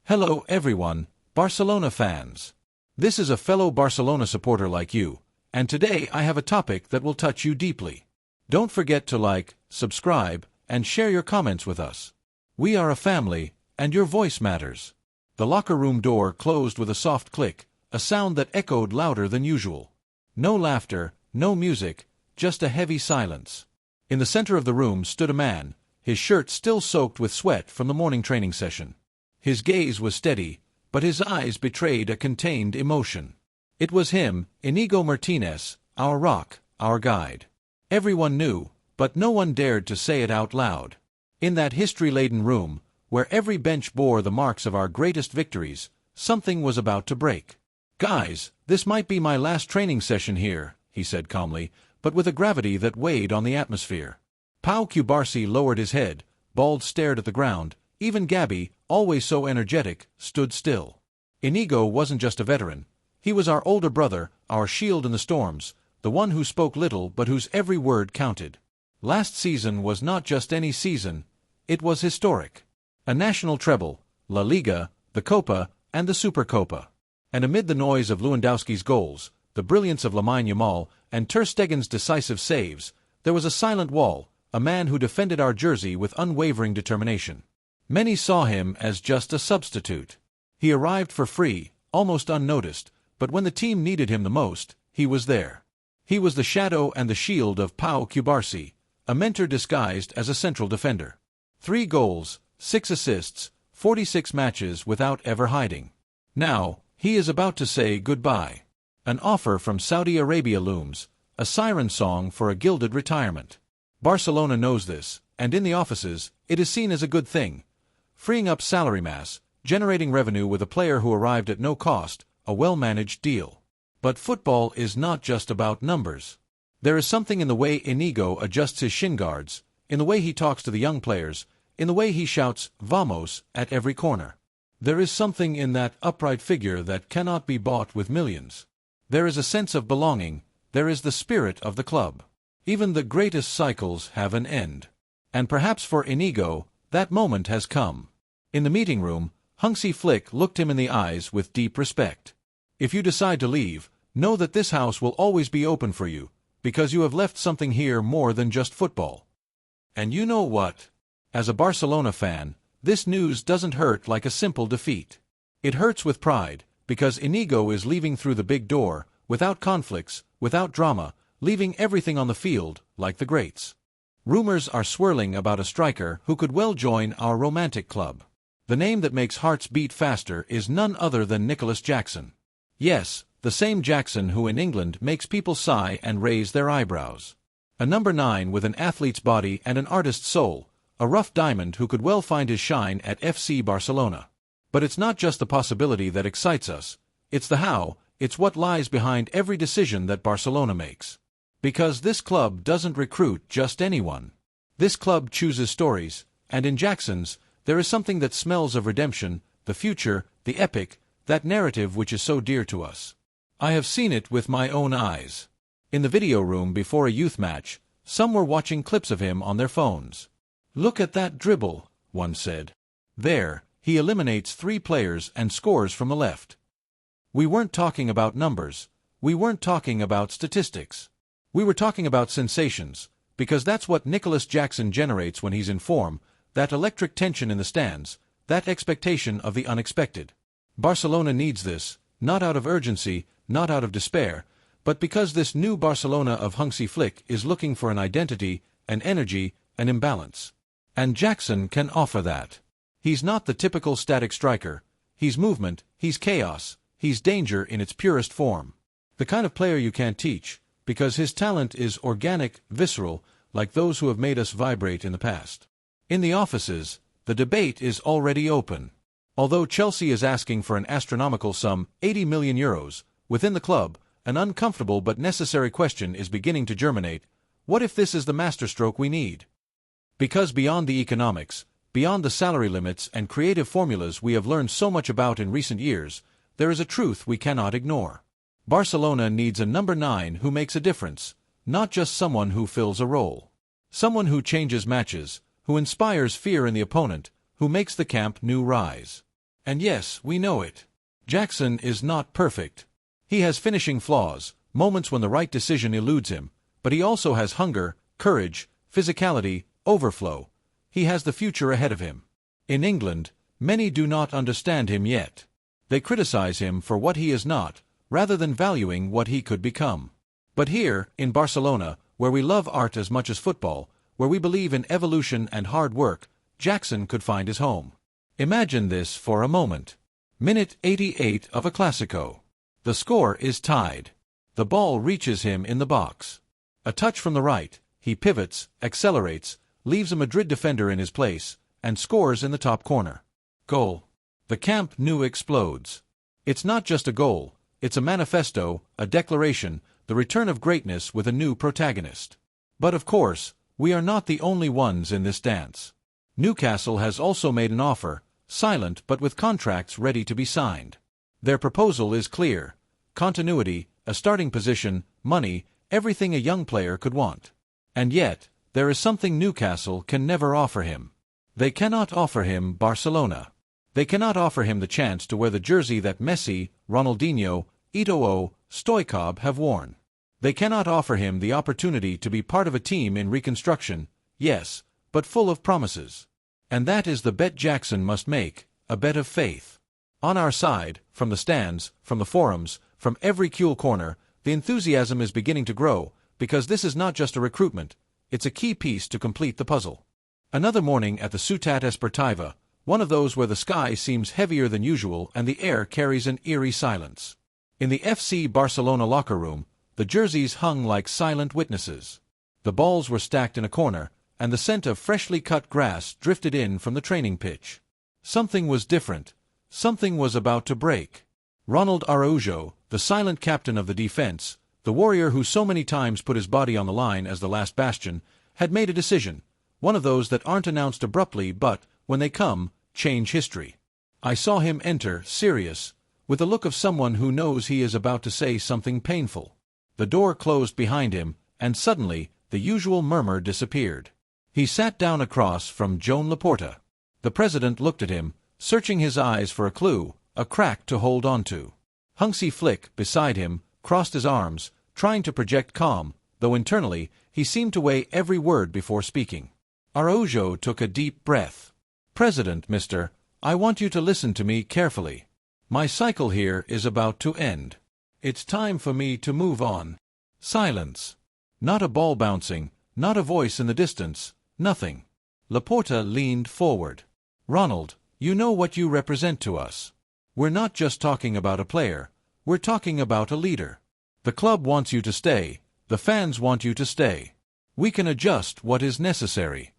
Hello everyone, Barcelona fans. This is a fellow Barcelona supporter like you, and today I have a topic that will touch you deeply. Don't forget to like, subscribe, and share your comments with us. We are a family, and your voice matters. The locker room door closed with a soft click, a sound that echoed louder than usual. No laughter, no music, just a heavy silence. In the center of the room stood a man, his shirt still soaked with sweat from the morning training session. His gaze was steady, but his eyes betrayed a contained emotion. It was him, Inigo Martinez, our rock, our guide. Everyone knew, but no one dared to say it out loud. In that history-laden room, where every bench bore the marks of our greatest victories, something was about to break. "Guys, this might be my last training session here," he said calmly, but with a gravity that weighed on the atmosphere. Pau Cubarsí lowered his head, bald stared at the ground. Even GAVI, always so energetic, stood still. Inigo wasn't just a veteran. He was our older brother, our shield in the storms, the one who spoke little but whose every word counted. Last season was not just any season, it was historic. A national treble, La Liga, the Copa, and the Supercopa. And amid the noise of Lewandowski's goals, the brilliance of LAMINE Yamal, and Ter Stegen's decisive saves, there was a silent wall, a man who defended our jersey with unwavering determination. Many saw him as just a substitute. He arrived for free, almost unnoticed, but when the team needed him the most, he was there. He was the shadow and the shield of Pau Cubarsí, a mentor disguised as a central defender. 3 goals, 6 assists, 46 matches without ever hiding. Now, he is about to say goodbye. An offer from Saudi Arabia looms, a siren song for a gilded retirement. Barcelona knows this, and in the offices, it is seen as a good thing. Freeing up salary mass, generating revenue with a player who arrived at no cost, a well-managed deal. But football is not just about numbers. There is something in the way Inigo adjusts his shin guards, in the way he talks to the young players, in the way he shouts "Vamos" at every corner. There is something in that upright figure that cannot be bought with millions. There is a sense of belonging, there is the spirit of the club. Even the greatest cycles have an end. And perhaps for Inigo, that moment has come. In the meeting room, Hansi Flick looked him in the eyes with deep respect. "If you decide to leave, know that this house will always be open for you, because you have left something here more than just football." And you know what? As a Barcelona fan, this news doesn't hurt like a simple defeat. It hurts with pride, because Inigo is leaving through the big door, without conflicts, without drama, leaving everything on the field, like the greats. Rumors are swirling about a striker who could well join our romantic club. The name that makes hearts beat faster is none other than Nicolas Jackson. Yes, the same Jackson who in England makes people sigh and raise their eyebrows. A number 9 with an athlete's body and an artist's soul, a rough diamond who could well find his shine at FC Barcelona. But it's not just the possibility that excites us, it's the how, it's what lies behind every decision that Barcelona makes. Because this club doesn't recruit just anyone. This club chooses stories, and in Jackson's, there is something that smells of redemption, the future, the epic, that narrative which is so dear to us. I have seen it with my own eyes. In the video room before a youth match, some were watching clips of him on their phones. "Look at that dribble," one said. "There, he eliminates 3 players and scores from the left." We weren't talking about numbers. We weren't talking about statistics. We were talking about sensations, because that's what Nicolas Jackson generates when he's in form, that electric tension in the stands, that expectation of the unexpected. Barcelona needs this, not out of urgency, not out of despair, but because this new Barcelona of Hansi Flick is looking for an identity, an energy, an imbalance. And Jackson can offer that. He's not the typical static striker. He's movement, he's chaos, he's danger in its purest form. The kind of player you can't teach, because his talent is organic, visceral, like those who have made us vibrate in the past. In the offices, the debate is already open. Although Chelsea is asking for an astronomical sum, 80 million euros, within the club, an uncomfortable but necessary question is beginning to germinate: what if this is the masterstroke we need? Because beyond the economics, beyond the salary limits and creative formulas we have learned so much about in recent years, there is a truth we cannot ignore. Barcelona needs a number 9 who makes a difference, not just someone who fills a role. Someone who changes matches, who inspires fear in the opponent, who makes the Camp Nou rise. And yes, we know it. Jackson is not perfect. He has finishing flaws, moments when the right decision eludes him, but he also has hunger, courage, physicality, overflow. He has the future ahead of him. In England, many do not understand him yet. They criticize him for what he is not, rather than valuing what he could become. But here, in Barcelona, where we love art as much as football, where we believe in evolution and hard work, Jackson could find his home. Imagine this for a moment. Minute 88 of a Clásico. The score is tied. The ball reaches him in the box. A touch from the right, he pivots, accelerates, leaves a Madrid defender in his place, and scores in the top corner. Goal. The Camp Nou explodes. It's not just a goal, it's a manifesto, a declaration, the return of greatness with a new protagonist. But of course, we are not the only ones in this dance. Newcastle has also made an offer, silent but with contracts ready to be signed. Their proposal is clear. Continuity, a starting position, money, everything a young player could want. And yet, there is something Newcastle can never offer him. They cannot offer him Barcelona. They cannot offer him the chance to wear the jersey that Messi, Ronaldinho, Eto'o, Stoichkov have worn. They cannot offer him the opportunity to be part of a team in reconstruction, yes, but full of promises. And that is the bet Jackson must make, a bet of faith. On our side, from the stands, from the forums, from every cool corner, the enthusiasm is beginning to grow, because this is not just a recruitment, it's a key piece to complete the puzzle. Another morning at the Ciutat Esportiva, one of those where the sky seems heavier than usual and the air carries an eerie silence. In the FC Barcelona locker room, the jerseys hung like silent witnesses. The balls were stacked in a corner, and the scent of freshly cut grass drifted in from the training pitch. Something was different. Something was about to break. Ronald Araujo, the silent captain of the defense, the warrior who so many times put his body on the line as the last bastion, had made a decision, one of those that aren't announced abruptly but, when they come, change history. I saw him enter, serious, with the look of someone who knows he is about to say something painful. The door closed behind him, and suddenly, the usual murmur disappeared. He sat down across from Joan Laporta. The president looked at him, searching his eyes for a clue, a crack to hold on to. Hansi Flick, beside him, crossed his arms, trying to project calm, though internally, he seemed to weigh every word before speaking. Araujo took a deep breath. "President, mister, I want you to listen to me carefully. My cycle here is about to end. It's time for me to move on." Silence. Not a ball bouncing, not a voice in the distance, nothing. Laporta leaned forward. "Ronald, you know what you represent to us. We're not just talking about a player, we're talking about a leader. The club wants you to stay, the fans want you to stay. We can adjust what is necessary."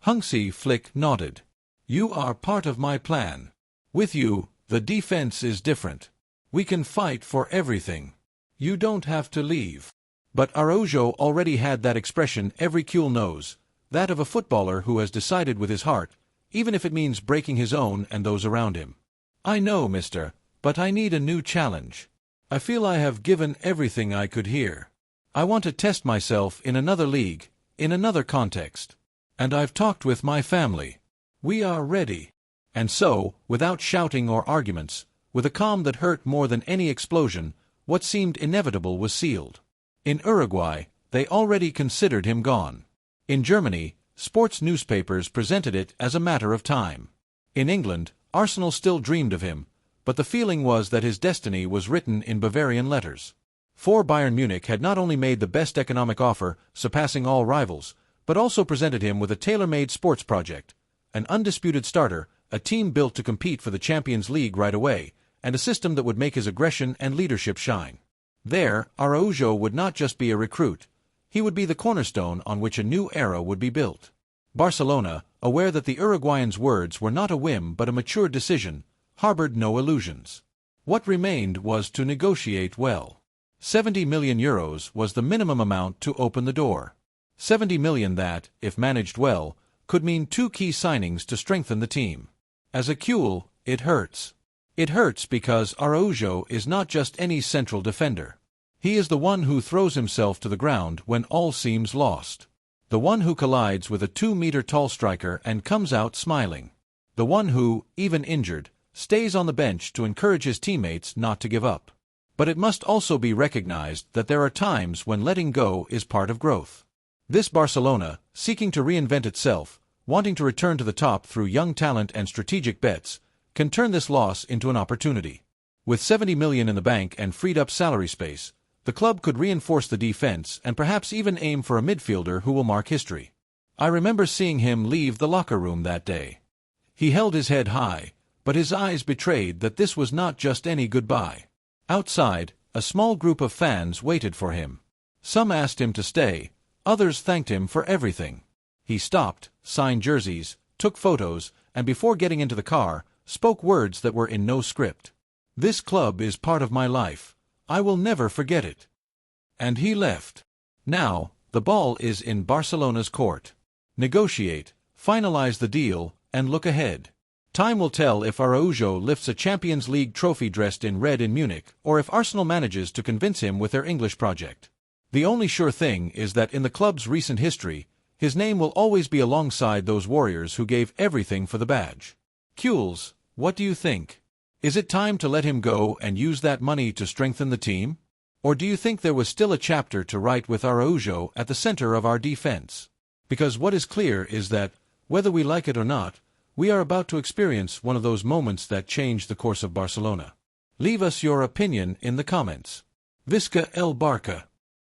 Hansi Flick nodded. "You are part of my plan. With you, the defense is different. We can fight for everything. You don't have to leave." But Araujo already had that expression every Cule knows, that of a footballer who has decided with his heart, even if it means breaking his own and those around him. "I know, mister, but I need a new challenge. I feel I have given everything I could here. I want to test myself in another league, in another context. And I've talked with my family. We are ready." And so, without shouting or arguments, with a calm that hurt more than any explosion, what seemed inevitable was sealed. In Uruguay, they already considered him gone. In Germany, sports newspapers presented it as a matter of time. In England, Arsenal still dreamed of him, but the feeling was that his destiny was written in Bavarian letters. For Bayern Munich had not only made the best economic offer, surpassing all rivals, but also presented him with a tailor-made sports project, an undisputed starter, a team built to compete for the Champions League right away, and a system that would make his aggression and leadership shine. There, Araujo would not just be a recruit. He would be the cornerstone on which a new era would be built. Barcelona, aware that the Uruguayan's words were not a whim but a mature decision, harbored no illusions. What remained was to negotiate well. 70 million euros was the minimum amount to open the door. 70 million that, if managed well, could mean two key signings to strengthen the team. As a Cule, it hurts. It hurts because Araujo is not just any central defender. He is the one who throws himself to the ground when all seems lost. The one who collides with a 2-meter tall striker and comes out smiling. The one who, even injured, stays on the bench to encourage his teammates not to give up. But it must also be recognized that there are times when letting go is part of growth. This Barcelona, seeking to reinvent itself, wanting to return to the top through young talent and strategic bets, can turn this loss into an opportunity. With 70 million in the bank and freed-up salary space, the club could reinforce the defense and perhaps even aim for a midfielder who will mark history. I remember seeing him leave the locker room that day. He held his head high, but his eyes betrayed that this was not just any goodbye. Outside, a small group of fans waited for him. Some asked him to stay, others thanked him for everything. He stopped, signed jerseys, took photos, and before getting into the car, spoke words that were in no script. "This club is part of my life. I will never forget it." And he left. Now, the ball is in Barcelona's court. Negotiate, finalize the deal, and look ahead. Time will tell if Araujo lifts a Champions League trophy dressed in red in Munich, or if Arsenal manages to convince him with their English project. The only sure thing is that in the club's recent history, his name will always be alongside those warriors who gave everything for the badge. Kules, what do you think? Is it time to let him go and use that money to strengthen the team? Or do you think there was still a chapter to write with Araujo at the center of our defense? Because what is clear is that, whether we like it or not, we are about to experience one of those moments that change the course of Barcelona. Leave us your opinion in the comments. Visca el Barça.